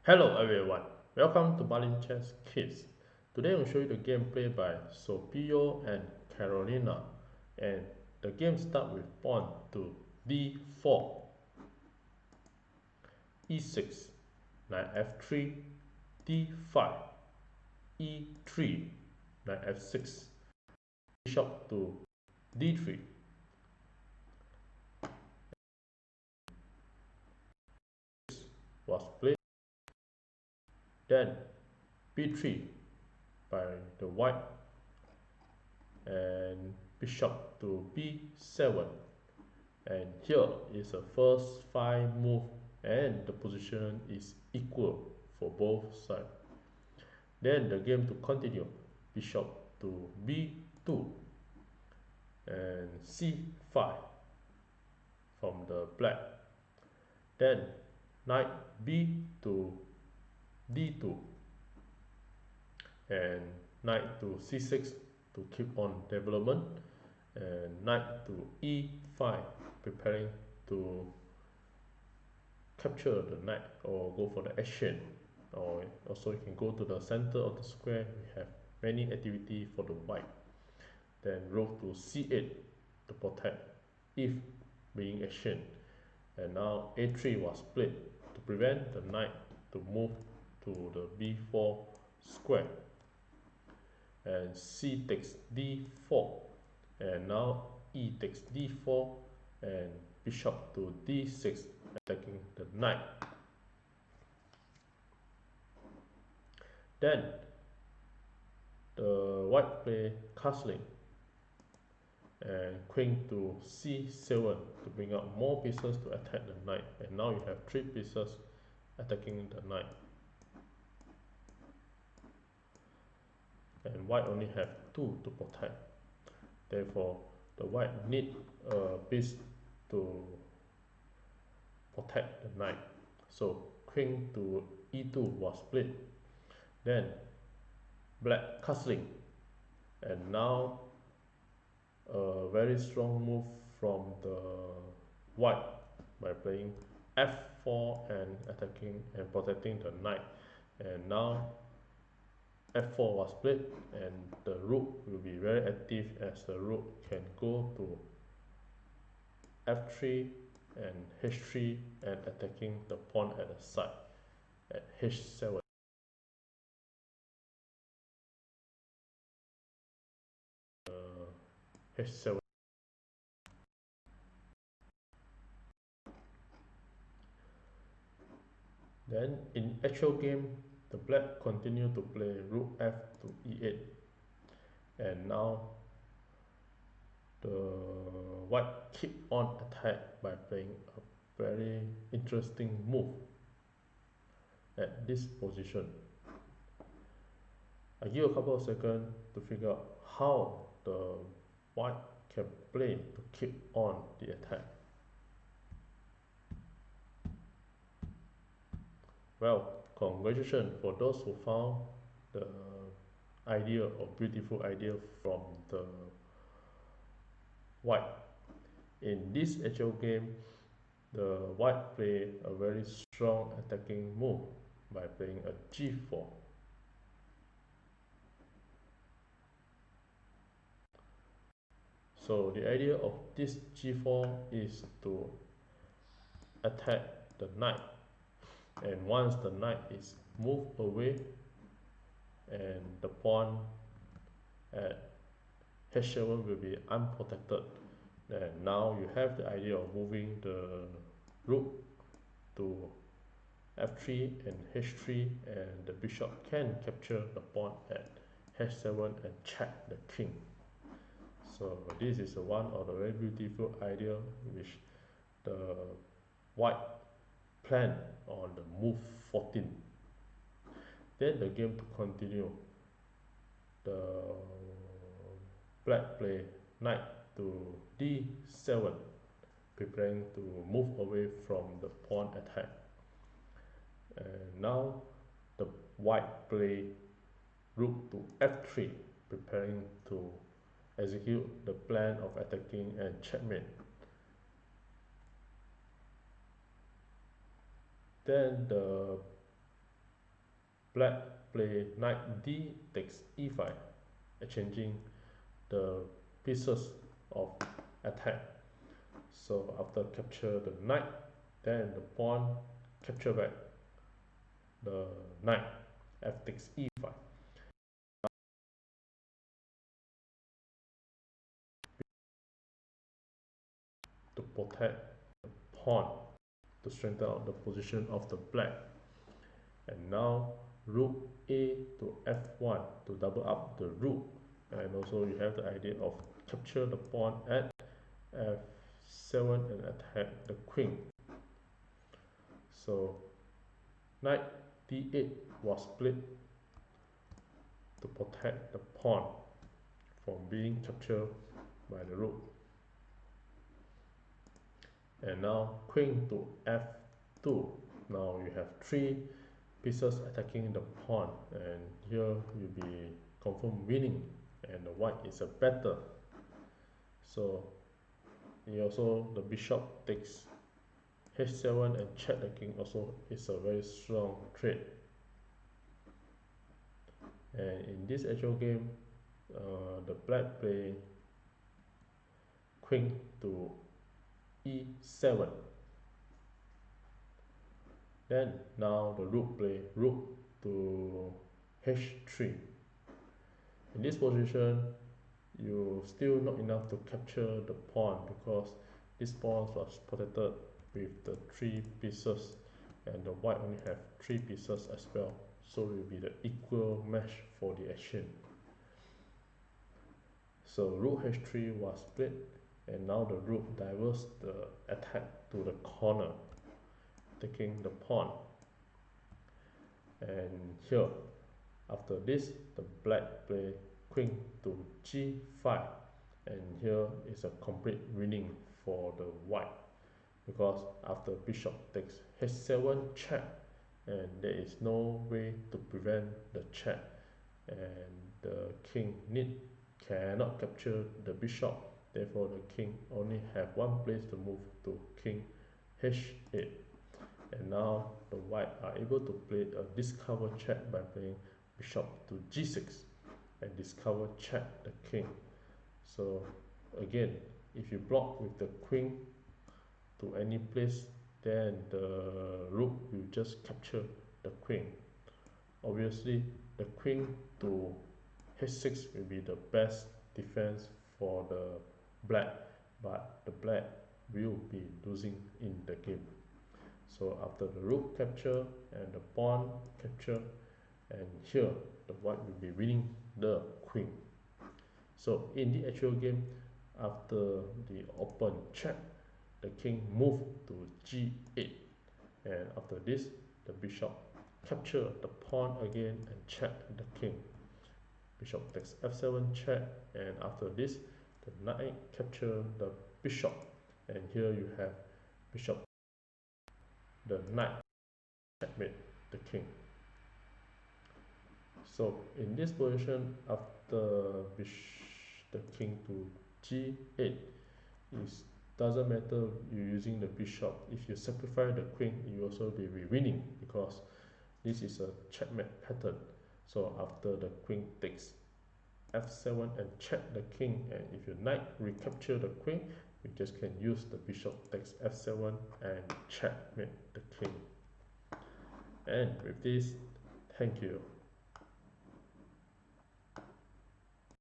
Hello everyone, welcome to Berlin Chess Kids. Today I will show you the gameplay by Sopio and Carolina, and the game starts with pawn to d4, e6, knight f3, d5, e3, knight f6, bishop to d3, was played, then b3 by the white, and bishop to b7, and here is the first 5 move and the position is equal for both sides. Then the game to continue, bishop to b2 and c5 from the black, then knight b to d2 and knight to c6 to keep on development, and knight to e5 preparing to capture the knight or go for the exchange, or also you can go to the center of the square. We have many activity for the white. Then rook to c8 to protect if being exchanged, and now a3 was played to prevent the knight to move to the b4 square, and c takes d4, and now e takes d4 and bishop to d6 attacking the knight. Then the white play castling and queen to c7 to bring up more pieces to attack the knight, and now you have 3 pieces attacking the knight, and white only have 2 to protect. Therefore the white need a piece to protect the knight, so queen to e2 was played, then black castling, and now a very strong move from the white by playing f4 and attacking and protecting the knight, and now f4 was played, and the rook will be very active as the rook can go to f3 and h3 and attacking the pawn at the side at h7. h7. Then in actual game, the black continue to play rook f to e8, and now the white keep on attack by playing a very interesting move at this position. I give a couple of seconds to figure out how the white can play to keep on the attack. Well, congratulations for those who found the idea or beautiful idea from the white. In this actual game, the white play a very strong attacking move by playing a g4. So the idea of this g4 is to attack the knight, and once the knight is moved away and the pawn at h7 will be unprotected, and now you have the idea of moving the rook to f3 and h3, and the bishop can capture the pawn at h7 and check the king. So this is one of the very beautiful idea which the white plan on the move 14. Then the game to continue, the black play knight to d7, preparing to move away from the pawn attack, and now the white play rook to f3, preparing to execute the plan of attacking and checkmate. Then the black play knight d takes e5, exchanging the pieces of attack. So after capture the knight, then the pawn capture back the knight, f takes e5. To protect the pawn, to strengthen out the position of the black. And now rook a to f1 to double up the rook. And also you have the idea of capture the pawn at f7 and attack the queen. So knight d8 was played to protect the pawn from being captured by the rook. And now queen to f2. Now you have 3 pieces attacking the pawn, and here you'll be confirm winning, and the white is a better. So also the bishop takes h7 and check the king also is a very strong trade. And in this actual game, the black play queen to e7. Then now the rook play rook to h3. In this position, you still not enough to capture the pawn, because this pawn was protected with the 3 pieces, and the white only have 3 pieces as well. So it will be the equal match for the action. So rook h3 was played, and now the rook diverts the attack to the corner, taking the pawn. And here, after this, the black play queen to g5, and here is a complete winning for the white, because after bishop takes h7 check, and there is no way to prevent the check, and the king cannot capture the bishop. Therefore the king only have one place to move, to king h8. And now the white are able to play a discover check by playing bishop to g6 and discover check the king. So again, if you block with the queen to any place, then the rook will just capture the queen. Obviously the queen to h6 will be the best defense for the black, but the black will be losing in the game. So after the rook capture and the pawn capture, and here the white will be winning the queen. So in the actual game, after the open check, the king moved to g8, and after this the bishop capture the pawn again and check the king. Bishop takes f7 check, and after this the knight capture the bishop, and here you have bishop, the knight checkmate the king. So in this position, after the king to g8, is doesn't matter you using the bishop. If you sacrifice the queen, you also be winning, because this is a checkmate pattern. So after the queen takes f7 and check the king, and if your knight recapture the queen, you just can use the bishop takes f7 and checkmate the king. And with this, thank you.